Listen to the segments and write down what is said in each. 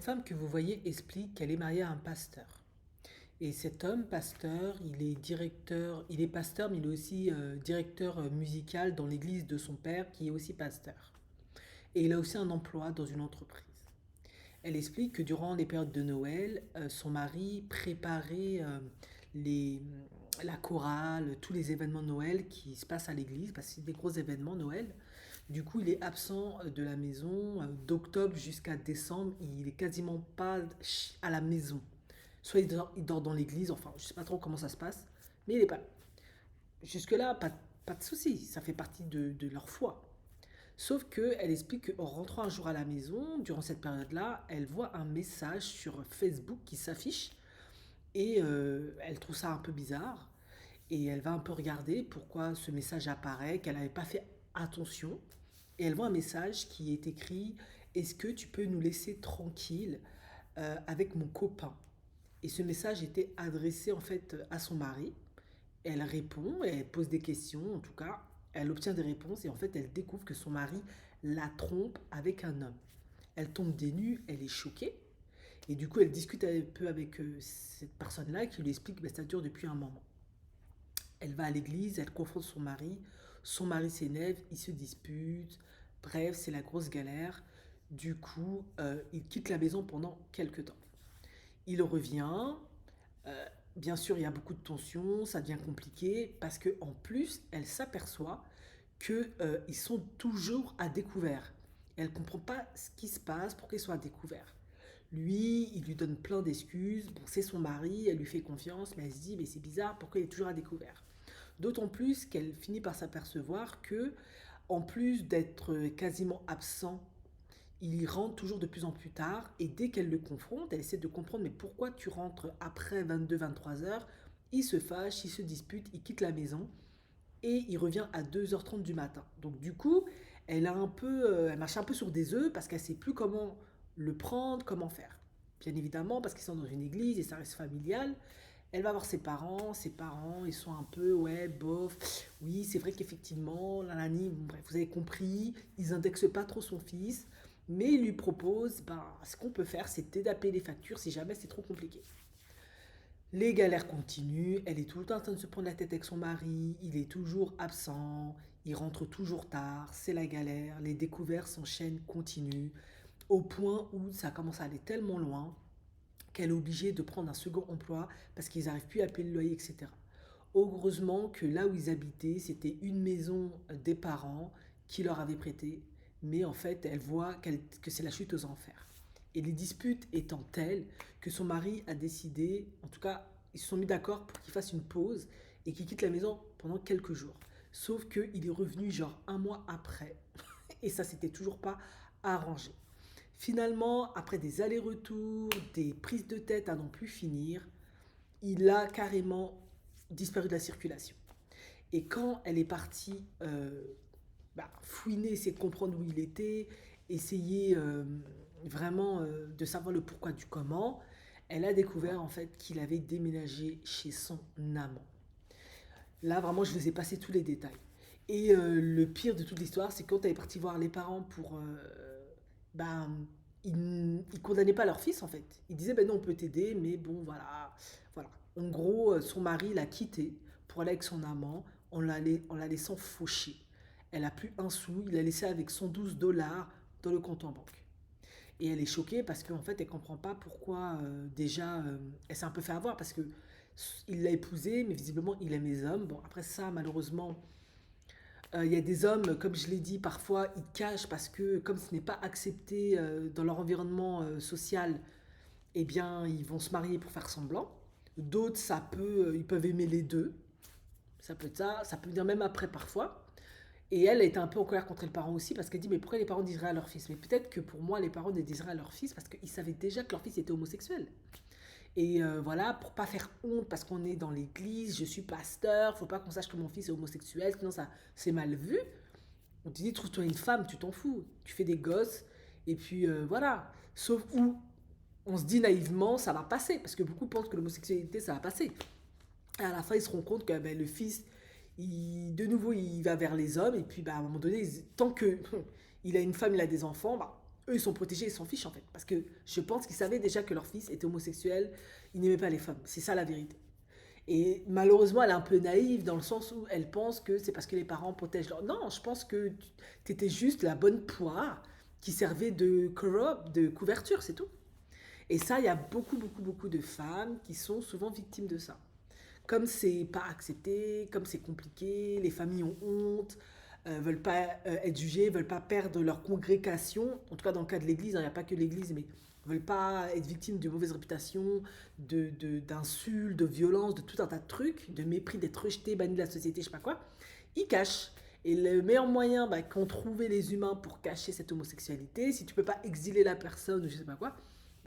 Femme que vous voyez explique qu'elle est mariée à un pasteur. Et cet homme, pasteur, il est directeur, il est pasteur, mais il est aussi directeur musical dans l'église de son père, qui est aussi pasteur. Et il a aussi un emploi dans une entreprise. Elle explique que durant les périodes de Noël, son mari préparait les, la chorale, tous les événements de Noël qui se passent à l'église, parce que c'est des gros événements Noël. Du coup, il est absent de la maison d'octobre jusqu'à décembre. Il est quasiment pas à la maison. Soit il dort dans l'église, enfin, je sais pas trop comment ça se passe, mais il est pas là. Jusque-là, pas de souci, ça fait partie de leur foi. Sauf qu'elle explique qu'en rentrant un jour à la maison, durant cette période-là, elle voit un message sur Facebook qui s'affiche et elle trouve ça un peu bizarre. Et elle va un peu regarder pourquoi ce message apparaît, qu'elle n'avait pas fait attention. Et elle voit un message qui est écrit: Est-ce que tu peux nous laisser tranquille avec mon copain? Et ce message était adressé en fait à son mari. Elle répond, elle pose des questions, en tout cas, elle obtient des réponses et en fait elle découvre que son mari la trompe avec un homme. Elle tombe des nues, elle est choquée et du coup elle discute un peu avec cette personne-là qui lui explique que ça dure depuis un moment. Elle va à l'église, elle confronte son mari s'énerve, ils se disputent, bref c'est la grosse galère. Du coup il quitte la maison pendant quelques temps. Il revient, euh, bien sûr, il y a beaucoup de tensions, ça devient compliqué parce que en plus, elle s'aperçoit que ils sont toujours à découvert. Elle comprend pas ce qui se passe, pourquoi ils sont à découvert. Lui, il lui donne plein d'excuses. Bon, c'est son mari, elle lui fait confiance, mais elle se dit mais c'est bizarre, pourquoi il est toujours à découvert. D'autant plus qu'elle finit par s'apercevoir que, en plus d'être quasiment absent, il rentre toujours de plus en plus tard et dès qu'elle le confronte, elle essaie de comprendre mais pourquoi tu rentres après 22-23 heures. Il se fâche, il se dispute, il quitte la maison et il revient à 2h30 du matin. Donc du coup, elle marche un peu sur des œufs parce qu'elle ne sait plus comment le prendre, comment faire. Bien évidemment, parce qu'ils sont dans une église et ça reste familial, elle va voir ses parents, ils sont un peu, ouais, bof, oui, c'est vrai qu'effectivement, la nani, bon, bref, vous avez compris, ils indexent pas trop son fils, mais ils lui proposent, ben, ce qu'on peut faire, c'est t'aider à payer les factures si jamais c'est trop compliqué. Les galères continuent, elle est tout le temps en train de se prendre la tête avec son mari, il est toujours absent, il rentre toujours tard, c'est la galère, les découvertes s'enchaînent, continuent, au point où ça commence à aller tellement loin qu'elle est obligée de prendre un second emploi parce qu'ils n'arrivent plus à payer le loyer, etc. Heureusement que là où ils habitaient, c'était une maison des parents qui leur avaient prêté, mais en fait, elle voit que c'est la chute aux enfers. Et les disputes étant telles que son mari a décidé, en tout cas, ils se sont mis d'accord pour qu'il fasse une pause et qu'il quitte la maison pendant quelques jours. Sauf qu'il est revenu genre un mois après et ça s'était toujours pas arrangé. Finalement, après des allers-retours, des prises de tête à n'en plus finir, il a carrément disparu de la circulation. Et quand elle est partie fouiner, essayer de comprendre où il était, essayer vraiment de savoir le pourquoi du comment, elle a découvert en fait qu'il avait déménagé chez son amant. Là, vraiment, je vous ai passé tous les détails. Et le pire de toute l'histoire, c'est quand elle est partie voir les parents pour ben, ils ne condamnaient pas leur fils en fait. Ils disaient ben non on peut t'aider mais bon voilà. Voilà. En gros son mari l'a quitté pour aller avec son amant en la laissant faucher. Elle a plus un sou, il l'a laissé avec 112 dollars dans le compte en banque. Et elle est choquée parce qu'en fait elle comprend pas pourquoi déjà elle s'est un peu fait avoir parce que il l'a épousée mais visiblement il aime les hommes. Bon après ça malheureusement il y a des hommes, comme je l'ai dit, parfois ils cachent parce que comme ce n'est pas accepté dans leur environnement social, eh bien ils vont se marier pour faire semblant. D'autres, ils peuvent aimer les deux. Ça peut être ça, ça peut venir même après parfois. Et elle était un peu en colère contre les parents aussi parce qu'elle dit mais pourquoi les parents disent rien à leur fils? Mais peut-être que pour moi les parents ne disent rien à leur fils parce qu'ils savaient déjà que leur fils était homosexuel. Et voilà, pour pas faire honte, parce qu'on est dans l'église, je suis pasteur, faut pas qu'on sache que mon fils est homosexuel, sinon ça c'est mal vu. On te dit, trouve-toi une femme, tu t'en fous. Tu fais des gosses, et puis voilà. Sauf où on se dit naïvement, ça va passer, parce que beaucoup pensent que l'homosexualité, ça va passer. Et à la fin, ils se rendent compte que ben, le fils, de nouveau, il va vers les hommes, et puis ben, à un moment donné, tant que il a une femme, il a des enfants, ben, eux, ils sont protégés, ils s'en fichent en fait. Parce que je pense qu'ils savaient déjà que leur fils était homosexuel, il n'aimait pas les femmes. C'est ça la vérité. Et malheureusement, elle est un peu naïve dans le sens où elle pense que c'est parce que les parents protègent leur... Non, je pense que tu étais juste la bonne poire qui servait de cover-up, de couverture, c'est tout. Et ça, il y a beaucoup, beaucoup, beaucoup de femmes qui sont souvent victimes de ça. Comme c'est pas accepté, comme c'est compliqué, les familles ont honte, veulent pas être jugées, veulent pas perdre leur congrégation. En tout cas, dans le cas de l'Église, hein, il n'y a pas que l'Église, mais veulent pas être victimes de mauvaise réputation, d'insultes, de violences, de tout un tas de trucs, de mépris, d'être rejeté, banni de la société, je sais pas quoi. Ils cachent. Et le meilleur moyen qu'ont trouvé les humains pour cacher cette homosexualité, si tu peux pas exiler la personne ou je sais pas quoi,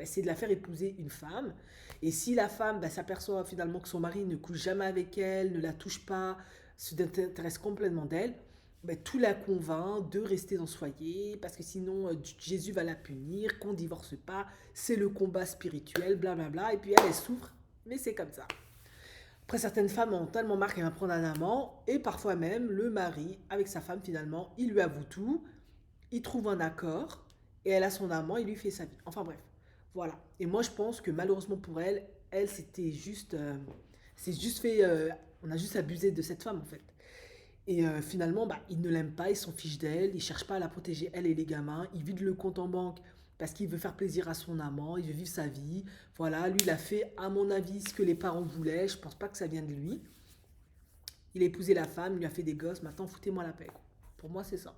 c'est de la faire épouser une femme. Et si la femme s'aperçoit finalement que son mari ne couche jamais avec elle, ne la touche pas, se désintéresse complètement d'elle, tout la convainc de rester dans ce foyer, parce que sinon Jésus va la punir, qu'on ne divorce pas, c'est le combat spirituel, blablabla. Et puis elle souffre, mais c'est comme ça. Après, certaines femmes ont tellement marre qu'elles vont prendre un amant, et parfois même le mari, avec sa femme finalement, il lui avoue tout, il trouve un accord, et elle a son amant, il lui fait sa vie. Enfin bref, voilà. Et moi je pense que malheureusement pour elle, c'était juste... c'est juste fait... on a juste abusé de cette femme en fait. Et finalement, il ne l'aime pas, il s'en fiche d'elle, il cherche pas à la protéger, elle et les gamins. Il vide le compte en banque parce qu'il veut faire plaisir à son amant, il veut vivre sa vie. Voilà, lui, il a fait, à mon avis, ce que les parents voulaient. Je pense pas que ça vienne de lui. Il a épousé la femme, il lui a fait des gosses, maintenant foutez-moi la paix, quoi. Pour moi, c'est ça.